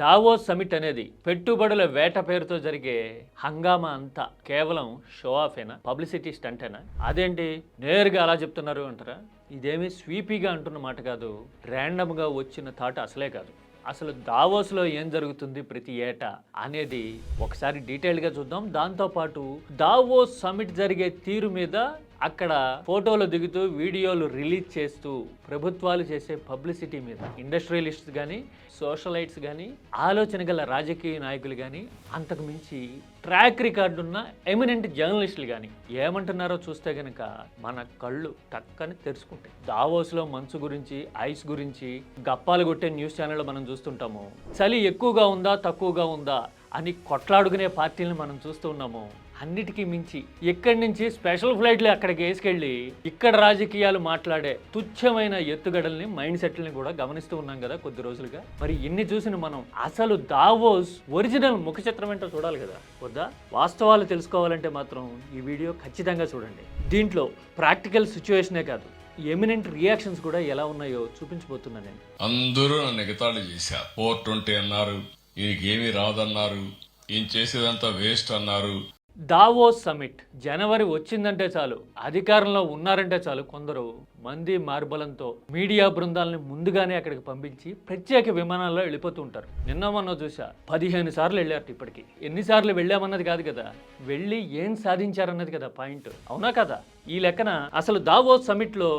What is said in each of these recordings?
Davos summit అనేది పెట్టుబడుల వేట పేరుతో జరిగే హంగామా అంతా కేవలం షో ఆఫేనా, పబ్లిసిటీ స్టంటేనా? అదేంటి నేరుగా అలా చెప్తున్నారు అంటారా? ఇదేమీ స్వీపీగా అంటున్న మాట కాదు, ర్యాండమ్గా వచ్చిన థాట్ అసలే కాదు. అసలు దావోస్లో ఏం జరుగుతుంది ప్రతి ఏటా అనేది ఒకసారి డీటెయిల్గా చూద్దాం. దాంతోపాటు దావోస్ సమిట్ జరిగే తీరు మీద అక్కడ ఫోటోలు దిగుతూ వీడియోలు రిలీజ్ చేస్తూ ప్రభుత్వాలు చేసే పబ్లిసిటీ మీద ఇండస్ట్రియలిస్ట్స్ కానీ, సోషలైట్స్ కానీ, ఆలోచన గల రాజకీయ నాయకులు కానీ, అంతకు మించి ట్రాక్ రికార్డు ఉన్న ఎమినెంట్ జర్నలిస్టులు కానీ ఏమంటున్నారో చూస్తే కనుక మన కళ్ళు టక్కని తెరుచుకుంటాయి. దావోస్లో మంచు గురించి, ఐస్ గురించి గప్పాలు కొట్టే న్యూస్ ఛానల్ మనం చూస్తుంటాము. చలి ఎక్కువగా ఉందా తక్కువగా ఉందా అని కొట్లాడుకునే పార్టీలను మనం చూస్తూ ఉన్నాము. అన్నిటికీ మించి ఇక్కడి నుంచి స్పెషల్ ఫ్లైట్లు అక్కడికి వేసుకెళ్ళి ఇక్కడ రాజకీయాలు మాట్లాడే తుచ్చమైన ఎత్తుగడల్ని, మైండ్ సెట్లని కూడా గమనిస్తూ ఉన్నాం కదా కొద్ది రోజులుగా. మరి ఇన్ని చూసిన మనం అసలు దావోస్ ఒరిజినల్ ముఖ చిత్రం ఏంటో చూడాలి కదా వద్దా? వాస్తవాలు తెలుసుకోవాలంటే మాత్రం ఈ వీడియో ఖచ్చితంగా చూడండి. దీంట్లో ప్రాక్టికల్ సిచ్యువేషనే కాదు, ఎమినెంట్ రియాక్షన్స్ కూడా ఎలా ఉన్నాయో చూపించబోతున్నా నేను. అందరూ నన్ను ఎగతాళి చేశారు. 420 అన్నారు, ఈయనకేమీ రాదన్నారు, ఈయన చేసేదంతా వేస్ట్ అన్నారు. దావోస్ సమిట్ జనవరి వచ్చిందంటే చాలు, అధికారంలో ఉన్నారంటే చాలు, కొందరు మంది మార్బలంతో మీడియా బృందాలని ముందుగానే అక్కడికి పంపించి ప్రత్యేక విమానాల్లో వెళ్ళిపోతూ ఉంటారు. నిన్న మొన్న చూసా 15 సార్లు వెళ్ళారు. ఇప్పటికి ఎన్నిసార్లు వెళ్ళామన్నది కాదు కదా, వెళ్ళి ఏం సాధించారన్నది కదా పాయింట్. అవునా కదా? ఈ లెక్కన అసలు దావోస్ సమిట్లో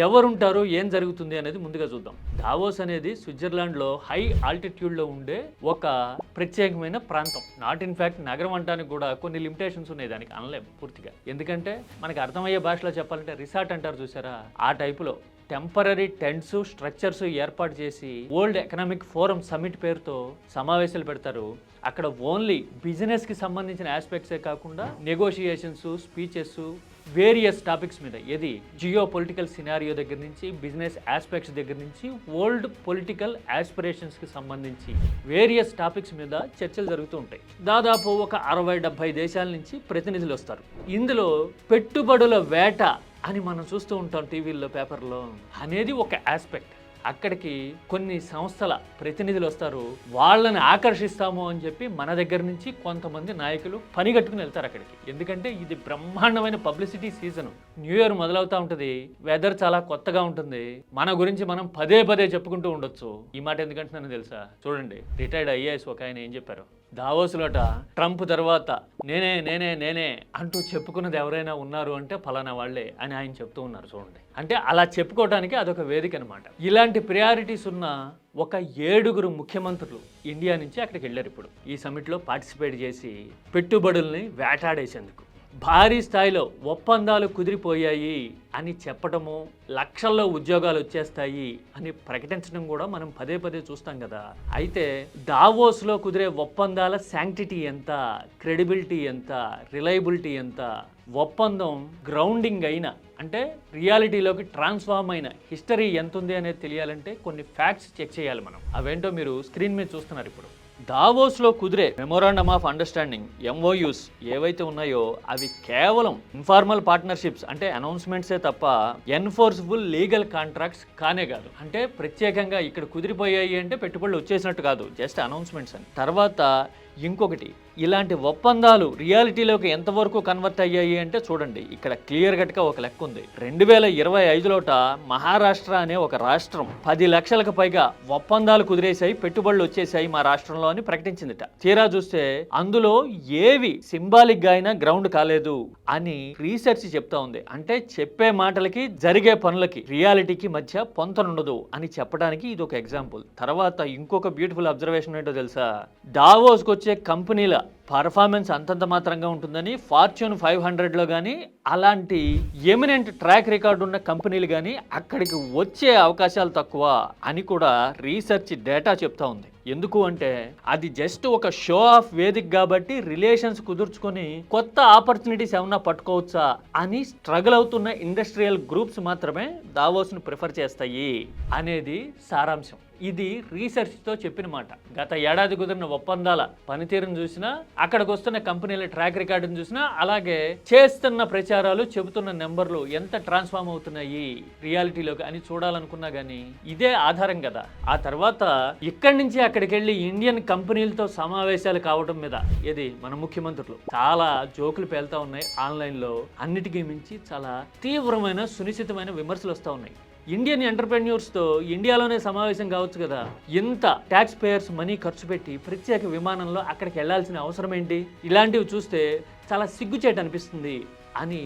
ఎవరుంటారు, ఏం జరుగుతుంది అనేది ముందుగా చూద్దాం. దావోస్ అనేది స్విట్జర్లాండ్లో హై ఆల్టిట్యూడ్లో ఉండే ఒక ప్రత్యేకమైన ప్రాంతం. నాట్ ఇన్ ఫ్యాక్ట్ నగరం అంటానికి కూడా కొన్ని లిమిటేషన్స్ ఉన్నాయి, దానికి అనలేం పూర్తిగా. ఎందుకంటే మనకి అర్థమయ్యే భాషలో చెప్పాలంటే రిసార్ట్ అంటారు చూసారా, ఆ టైపులో టెంపరరీ టెంట్స్, స్ట్రక్చర్స్ ఏర్పాటు చేసి వరల్డ్ ఎకనామిక్ ఫోరం సమిట్ పేరుతో సమావేశాలు పెడతారు. అక్కడ ఓన్లీ బిజినెస్కి సంబంధించిన ఆస్పెక్ట్సే కాకుండా నెగోషియేషన్స్, స్పీచెస్, వేరియస్ టాపిక్స్ మీద, ఏది జియో పొలిటికల్ సినారియో దగ్గర నుంచి, బిజినెస్ ఆస్పెక్ట్స్ దగ్గర నుంచి, వరల్డ్ పొలిటికల్ ఆస్పిరేషన్స్కి సంబంధించి వేరియస్ టాపిక్స్ మీద చర్చలు జరుగుతూ ఉంటాయి. దాదాపు ఒక 60-70 దేశాల నుంచి ప్రతినిధులు వస్తారు. ఇందులో పెట్టుబడుల వేట అని మనం చూస్తూ ఉంటాం టీవీల్లో, పేపర్లో అనేది ఒక ఆస్పెక్ట్. అక్కడికి కొన్ని సంస్థల ప్రతినిధులు వస్తారు. వాళ్ళని ఆకర్షిస్తాము అని చెప్పి మన దగ్గర నుంచి కొంతమంది నాయకులు పనిగట్టుకుని వెళ్తారు అక్కడికి. ఎందుకంటే ఇది బ్రహ్మాండమైన పబ్లిసిటీ సీజన్. న్యూ ఇయర్ మొదలవుతూ ఉంటుంది, వెదర్ చాలా కొత్తగా ఉంటుంది, మన గురించి మనం పదే పదే చెప్పుకుంటూ ఉండొచ్చు. ఈ మాట ఎందుకంటున్నానో తెలుసా? చూడండి, రిటైర్డ్ ఐఏఎస్ ఒక ఆయన ఏం చెప్పారు, దావోస్లోట ట్రంప్ తర్వాత నేనే నేనే నేనే అంటూ చెప్పుకున్నది ఎవరైనా ఉన్నారు అంటే ఫలానా వాళ్లే అని ఆయన చెప్తూ ఉన్నారు. చూడండి, అంటే అలా చెప్పుకోవడానికి అదొక వేదిక అనమాట. ఇలాంటి ప్రయారిటీస్ ఉన్న ఒక 7 ముఖ్యమంత్రులు ఇండియా నుంచి అక్కడికి వెళ్ళారు ఇప్పుడు ఈ సమిట్లో పార్టిసిపేట్ చేసి పెట్టుబడుల్ని వేటాడేసేందుకు. భారీ స్థాయిలో ఒప్పందాలు కుదిరిపోయాయి అని చెప్పడము, లక్షల్లో ఉద్యోగాలు వచ్చేస్తాయి అని ప్రకటించడం కూడా మనం పదే పదే చూస్తాం కదా. అయితే దావోస్లో కుదిరే ఒప్పందాల శాంక్టిటీ ఎంత, క్రెడిబిలిటీ ఎంత, రిలయబిలిటీ ఎంత, ఒప్పందం గ్రౌండింగ్ అయిన అంటే రియాలిటీలోకి ట్రాన్స్ఫార్మ్ అయిన హిస్టరీ ఎంత ఉంది అనేది తెలియాలంటే కొన్ని ఫ్యాక్ట్స్ చెక్ చేయాలి మనం. అవేంటో మీరు స్క్రీన్ మీద చూస్తున్నారు ఇప్పుడు. దావోస్లో కుదిరే మెమోరాండమ్ ఆఫ్ అండర్స్టాండింగ్, MOUs ఏవైతే ఉన్నాయో అవి కేవలం ఇన్ఫార్మల్ పార్ట్నర్షిప్స్ అంటే అనౌన్స్మెంట్సే తప్ప ఎన్ఫోర్సబుల్ లీగల్ కాంట్రాక్ట్స్ కానే కాదు. అంటే ప్రత్యేకంగా ఇక్కడ కుదిరిపోయాయి అంటే పెట్టుబడులు వచ్చేసినట్టు కాదు, జస్ట్ అనౌన్స్మెంట్స్ అని. తర్వాత ఇంకొకటి, ఇలాంటి ఒప్పందాలు రియాలిటీలోకి ఎంతవరకు కన్వర్ట్ అయ్యాయి అంటే చూడండి, ఇక్కడ క్లియర్ కట్గా ఒక లెక్క ఉంది. 2025లోట మహారాష్ట్ర అనే ఒక రాష్ట్రం 10 లక్షలకు పైగా ఒప్పందాలు కుదిరేశాయి, పెట్టుబడులు వచ్చేసాయి మా రాష్ట్రంలో అని ప్రకటించిందిట. తీరా చూస్తే అందులో ఏవి సింబాలిక్ గా అయినా గ్రౌండ్ కాలేదు అని రీసెర్చ్ చెప్తా ఉంది. అంటే చెప్పే మాటలకి జరిగే పనులకి రియాలిటీకి మధ్య పొంతనుండదు అని చెప్పడానికి ఇది ఒక ఎగ్జాంపుల్. తర్వాత ఇంకొక బ్యూటిఫుల్ అబ్జర్వేషన్ ఏంటో తెలుసా, దావోస్కి వచ్చే కంపెనీల పర్ఫార్మెన్స్ అంతంత మాత్రంగా ఉంటుందని ఫార్చ్యూన్ 500లో కానీ అలాంటి ఎమినెంట్ ట్రాక్ రికార్డు ఉన్న కంపెనీలు కానీ అక్కడికి వచ్చే అవకాశాలు తక్కువ అని కూడా రీసెర్చ్ డేటా చెప్తా ఉంది. ఎందుకు అంటే అది జస్ట్ ఒక షో ఆఫ్ వేదిక కాబట్టి రిలేషన్స్ కుదుర్చుకొని కొత్త ఆపర్చునిటీస్ ఏమన్నా పట్టుకోవచ్చా అని స్ట్రగుల్ అవుతున్న ఇండస్ట్రియల్ గ్రూప్స్ మాత్రమే దావోస్ను ప్రిఫర్ చేస్తాయి అనేది సారాంశం. ఇది రీసెర్చ్తో చెప్పిన మాట. గత ఏడాది కుదిరిన ఒప్పందాల పనితీరును చూసినా, అక్కడికి వస్తున్న కంపెనీల ట్రాక్ రికార్డును చూసినా, అలాగే చేస్తున్న ప్రచారాలు, చెబుతున్న నెంబర్లు ఎంత ట్రాన్స్ఫార్మ్ అవుతున్నాయి రియాలిటీలోకి అని చూడాలనుకున్నా కానీ ఇదే ఆధారం కదా. ఆ తర్వాత ఇక్కడి నుంచి అక్కడికి వెళ్ళి ఇండియన్ కంపెనీలతో సమావేశాలు కావడం మీద ఇది మన ముఖ్యమంత్రులు చాలా జోకులు పేలుతా ఉన్నాయి. ఆన్లైన్లో అన్నిటికీ మించి చాలా తీవ్రమైన సునిశ్చితమైన విమర్శలు వస్తూ ఉన్నాయి. ఇండియన్ ఎంటర్ప్రెన్యూర్స్తో ఇండియాలోనే సమావేశం కావచ్చు కదా, ఇంత ట్యాక్స్ పేయర్స్ మనీ ఖర్చు పెట్టి ప్రత్యేక విమానంలో అక్కడికి వెళ్లాల్సిన అవసరం ఏంటి? ఇలాంటివి చూస్తే చాలా సిగ్గుచేటు అనిపిస్తుంది అని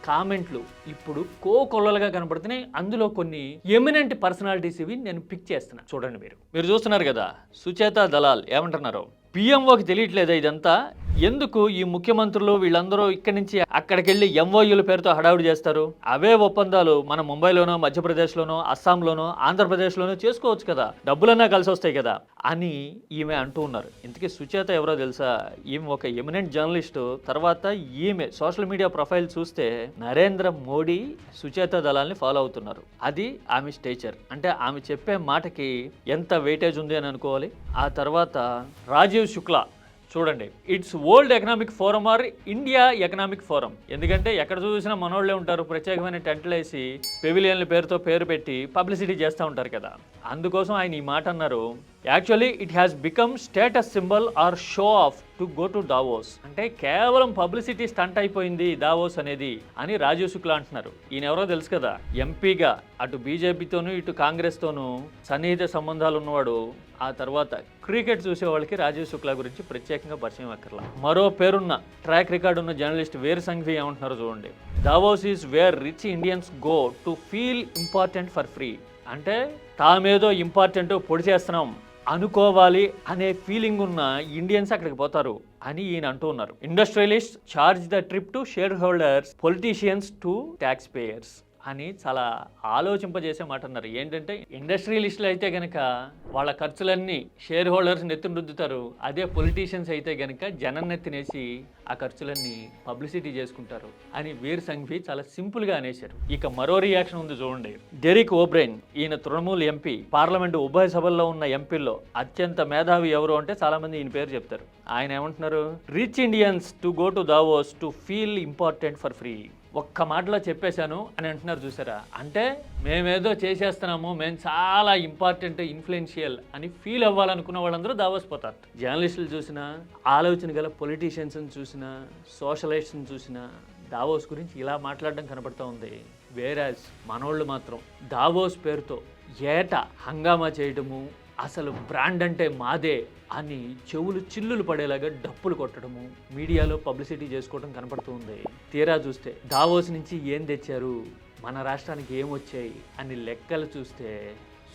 కామెంట్లు ఇప్పుడు కోకొల్లలుగా కనబడుతున్నాయి. అందులో కొన్ని ఎమినెంట్ పర్సనాలిటీస్ ఇవి నేను పిక్ చేస్తున్నా. చూడండి, మీరు చూస్తున్నారు కదా, సుచేత దలాల్ ఏమంటున్నారు? పిఎంఓకి తెలియట్లేదా ఇదంతా? ఎందుకు ఈ ముఖ్యమంత్రులు వీళ్ళందరూ ఇక్కడి నుంచి అక్కడికి వెళ్ళి ఎంఓయూల పేరుతో హడావుడి చేస్తారు? అవే ఒప్పందాలు మన ముంబైలోనో, మధ్యప్రదేశ్లోనో, అస్సాంలోనో, ఆంధ్రప్రదేశ్లోనో చేసుకోవచ్చు కదా, డబ్బులన్నా కలిసి వస్తాయి కదా అని ఈమె అంటూ ఉన్నారు. ఇంతకీ సుచేత ఎవరో తెలుసా? ఈమె ఒక ఎమినెంట్ జర్నలిస్టు. తర్వాత ఈమె సోషల్ మీడియా ప్రొఫైల్ చూస్తే నరేంద్ర మోడీ సుచేత దళాల్ని ఫాలో అవుతున్నారు. అది ఆమె స్టేచర్. అంటే ఆమె చెప్పే మాటకి ఎంత వెయిటేజ్ ఉంది అని అనుకోవాలి. ఆ తర్వాత రాజీవ్ శుక్లా చూడండి, it's world economic forum or India economic forum. ఎందుకంటే ఎక్కడ చూసినా మనోళ్ళే ఉంటారు, ప్రత్యేకమైన టెంట్లు వేసి పెవిలియన్ల పేరుతో పేరు పెట్టి పబ్లిసిటీ చేస్తూ ఉంటారు కదా. అందుకోసం ఆయన ఈ మాట అన్నారు. Actually it has become status symbol or show off to go to Davos. అంటే కేవలం పబ్లిసిటీ స్టంట్ అయిపోయింది దావోస్ అనేది అని రాజీవ్ శుక్లా అంటున్నారు. ఈయన ఎవరో తెలుసు కదా, ఎంపీగా అటు బీజేపీతోనూ ఇటు కాంగ్రెస్తోనూ సన్నిహిత సంబంధాలు ఉన్నవాడు. ఆ తర్వాత క్రికెట్ చూసే వాళ్ళకి రాజీవ్ శుక్లా గురించి ప్రత్యేకంగా పరిచయం అక్కర్లా. మరో పేరున్న ట్రాక్ రికార్డు ఉన్న జర్నలిస్ట్ వీర్ సంఘవి ఏమంటున్నారో చూడండి. Davos is where rich Indians go to feel important for free. అంటే తామేదో ఇంపార్టెంట్ పొడి చేస్తున్నాం అనుకోవాలి అనే ఫీలింగ్ ఉన్న ఇండియన్స్ అక్కడికి పోతారు అని ఈయన అంటూ ఉన్నారు. Industrialist charge the trip to shareholders, politicians to taxpayers అని చాలా ఆలోచింపజేసే మాట అన్నారు. ఏంటంటే ఇండస్ట్రియలిస్టులు అయితే గనక వాళ్ళ ఖర్చులన్నీ షేర్ హోల్డర్స్ నెత్తిన రుద్దుతారు. అదే పొలిటీషియన్స్ అయితే గనక జనం నెత్తినేసి ఆ ఖర్చులన్నీ పబ్లిసిటీ చేసుకుంటారు అని వీర్ సంఘవి చాలా సింపుల్గా అనేశారు. ఇక మరో రియాక్షన్ ఉంది చూడండి. డెరిక్ ఓబ్రెయిన్, ఈయన తృణమూల్ ఎంపీ, పార్లమెంటు ఉభయ సభల్లో ఉన్న ఎంపీల్లో అత్యంత మేధావి ఎవరు అంటే చాలా మంది ఈయన పేరు చెప్తారు. ఆయన ఏమంటున్నారు? Rich Indians to go to Davos to feel important for free. ఒక్క మాటలో చెప్పేశాను అని అంటున్నారు. చూసారా? అంటే మేమేదో చేసేస్తున్నాము, మేము చాలా ఇంపార్టెంట్, ఇన్ఫ్లుయెన్షియల్ అని ఫీల్ అవ్వాలనుకున్న వాళ్ళందరూ దావోస్ పోతారు. జర్నలిస్టులు చూసినా, ఆలోచన గల పొలిటీషియన్స్ని చూసినా, సోషలిస్ట్ని చూసినా దావోస్ గురించి ఇలా మాట్లాడడం కనపడుతూ ఉంది. వేరాజ్ మనోళ్ళు మాత్రం దావోస్ పేరుతో ఏటా హంగామా చేయడము, అసలు బ్రాండ్ అంటే మాదే అని చెవులు చిల్లులు పడేలాగా డప్పులు కొట్టడము, మీడియాలో పబ్లిసిటీ చేసుకోవడం కనపడుతూ ఉంది. తీరా చూస్తే దావోస్ నుంచి ఏం తెచ్చారు, మన రాష్ట్రానికి ఏం వచ్చాయి అని లెక్కలు చూస్తే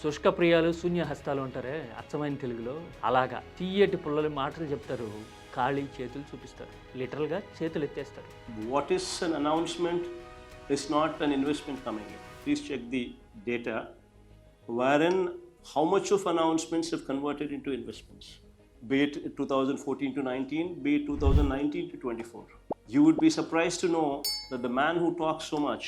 శుష్క ప్రియాలు శూన్య హస్తాలు అంటారే అచ్చమైన తెలుగులో, అలాగా తీయటి పుల్లలు మాటలు చెప్తారు, ఖాళీ చేతులు చూపిస్తారు, లిటరల్గా చేతులు ఎత్తేస్తారు. What is an announcement is not an investment coming in. Please check the data wherein how much of announcements have converted into investments, be it 2014 to 19, be it 2019 to 24. You would be surprised to know that the man who talks so much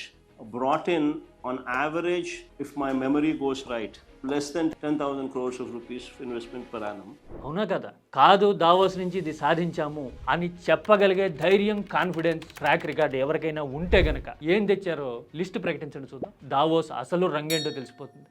brought in, on average, if my memory goes right, less than 10,000 crores of rupees investment per annum. అవునా కదా? కాదు, Davos నుంచి ఇది సాధించాము అని చెప్పగలిగే ధైర్యం, confidence, track record ఎవరికైనా ఉంటే గనక ఏం తెచ్చారో లిస్ట్ ప్రకటించండి చూద్దాం. దావోస్ అసలు రంగేంటో తెలిసిపోతుంది.